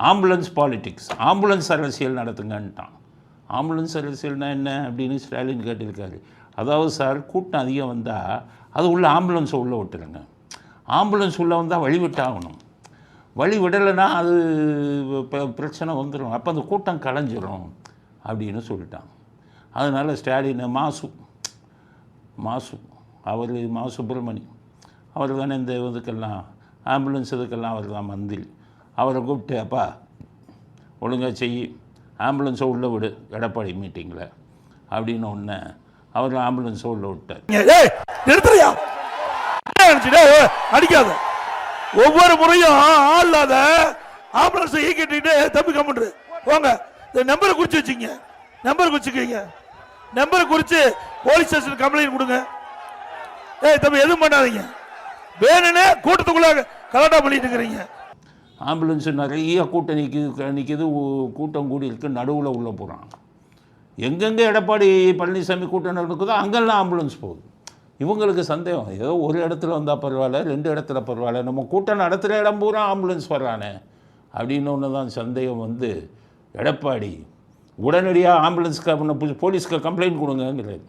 Ambulance politics, ambulance அரசியல் நடத்துங்கன்ட்டான். Ambulance அரசியல்னால் என்ன அப்படின்னு ஸ்டாலின் கேட்டிருக்காரு. அதாவது சார், கூட்டம் அதிகம் வந்தால் அது உள்ள ஆம்புலன்ஸை உள்ளே விட்டுருங்க. ஆம்புலன்ஸ் உள்ளே வந்தால் வழி விட்டாகணும். வழி விடலைன்னா அது பிரச்சனை வந்துடும். அப்போ அந்த கூட்டம் கலைஞ்சிரும் அப்படின்னு சொல்லிட்டான். அதனால் ஸ்டாலின் மாசு அவர் சுப்பிரமணி அவர் தானே இந்த இதுக்கெல்லாம் ஆம்புலன்ஸ் இதுக்கெல்லாம் அவர் தான் மந்திரி. அவரை கூப்பிட்டு, அப்பா ஒழுங்காக செய்யி, ஆம்புலன்ஸை உள்ளே விடு எடப்பாடி மீட்டிங்கில் அப்படின்னு ஒன்று அவர் ஆம்புலன்ஸை உள்ளே விட்டார். நிறுத்துறியா? அடிக்காத. ஒவ்வொரு முறையும் ஆளாத ஆம்புலன்ஸை ஈக்கிட்டு தம்பி கம்முன்று போங்க. இந்த நம்பரை குறிச்சு வச்சுங்க, நம்பர் குறிச்சுக்கீங்க, நம்பரை குறித்து போலீஸ் ஸ்டேஷன் கம்ப்ளைண்ட் கொடுங்க. தம்பி எதுவும் பண்ணாதீங்க, வேணுன்னு கூட்டத்துக்குள்ள கலாட்டா பண்ணிட்டு இருக்கிறீங்க. ஆம்புலன்ஸு நிறைய கூட்டம் நிற்கிது, கூட்டம் கூடி இருக்கு, நடுவில் உள்ளே போகிறான். எங்கெங்கே எடப்பாடி பழனிசாமி கூட்டம் நடக்குதோ அங்கெல்லாம் ஆம்புலன்ஸ் போகுது. இவங்களுக்கு சந்தேகம், ஏதோ ஒரு இடத்துல வந்தால் பரவாயில்ல, 2 இடத்துல பரவாயில்ல, நம்ம கூட்டம் நடத்துகிற இடம் பூரா ஆம்புலன்ஸ் வர்றானே அப்படின்னு ஒன்று தான் சந்தேகம் வந்து எடப்பாடி உடனடியாக ஆம்புலன்ஸ்க்கு போலீஸ்க்கு கம்ப்ளைண்ட் கொடுங்கங்கிறது.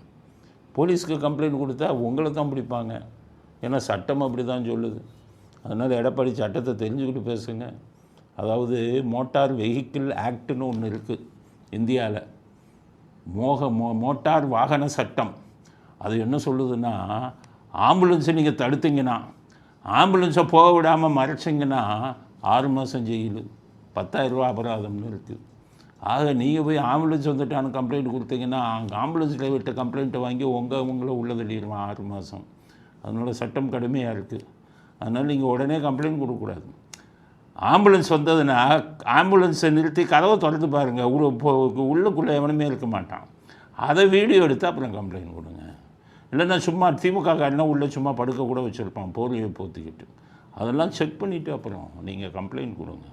போலீஸ்க்கு கம்ப்ளைண்ட் கொடுத்தா உங்களை தான் பிடிப்பாங்க, ஏன்னா சட்டம் அப்படி தான் சொல்லுது. அதனால் எடப்பாடி சட்டத்தை தெரிஞ்சுக்கிட்டு பேசுங்க. அதாவது மோட்டார் வெஹிக்கிள் ஆக்டுன்னு ஒன்று இருக்குது இந்தியாவில், மோட்டார் வாகன சட்டம். அது என்ன சொல்லுதுன்னா, ஆம்புலன்ஸை நீங்கள் தடுத்தீங்கன்னா, ஆம்புலன்ஸை போக விடாமல் மறைச்சிங்கன்னா 6 மாதம் ஜெயிலு, 10,000 ரூபா அபராதம்னு இருக்குது. ஆக நீங்கள் போய் ஆம்புலன்ஸ் வந்துட்டான்னு கம்ப்ளைண்ட் கொடுத்தீங்கன்னா, ஆம்புலன்ஸ் டிரைவர்கிட்ட கம்ப்ளைண்ட்டை வாங்கி உங்களை உள்ள தள்ளிடுவான் 6 மாதம். அதனால் சட்டம் கடுமையாக இருக்குது. அதனால் நீங்கள் உடனே கம்ப்ளைண்ட் கொடுக்கக்கூடாது. ஆம்புலன்ஸ் வந்ததுன்னா ஆம்புலன்ஸை நிறுத்தி கதவை திறந்து பாருங்கள், உள்ளுக்குள்ளே எவனுமே இருக்க மாட்டான். அதை வீடியோ எடுத்து அப்புறம் கம்ப்ளைண்ட் கொடுங்க. இல்லைன்னா சும்மா திமுக காரனா உள்ளே சும்மா படுக்க கூட வச்சுருப்பான் போர்வையை போத்திக்கிட்டு. அதெல்லாம் செக் பண்ணிவிட்டு அப்புறம் நீங்கள் கம்ப்ளைண்ட் கொடுங்க.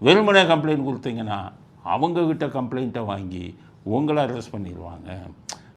வெறுமனே கம்ப்ளைண்ட் கொடுத்தீங்கன்னா அவங்கக்கிட்ட கம்ப்ளைண்ட்டை வாங்கி உங்களை அரெஸ்ட் பண்ணிடுவாங்க.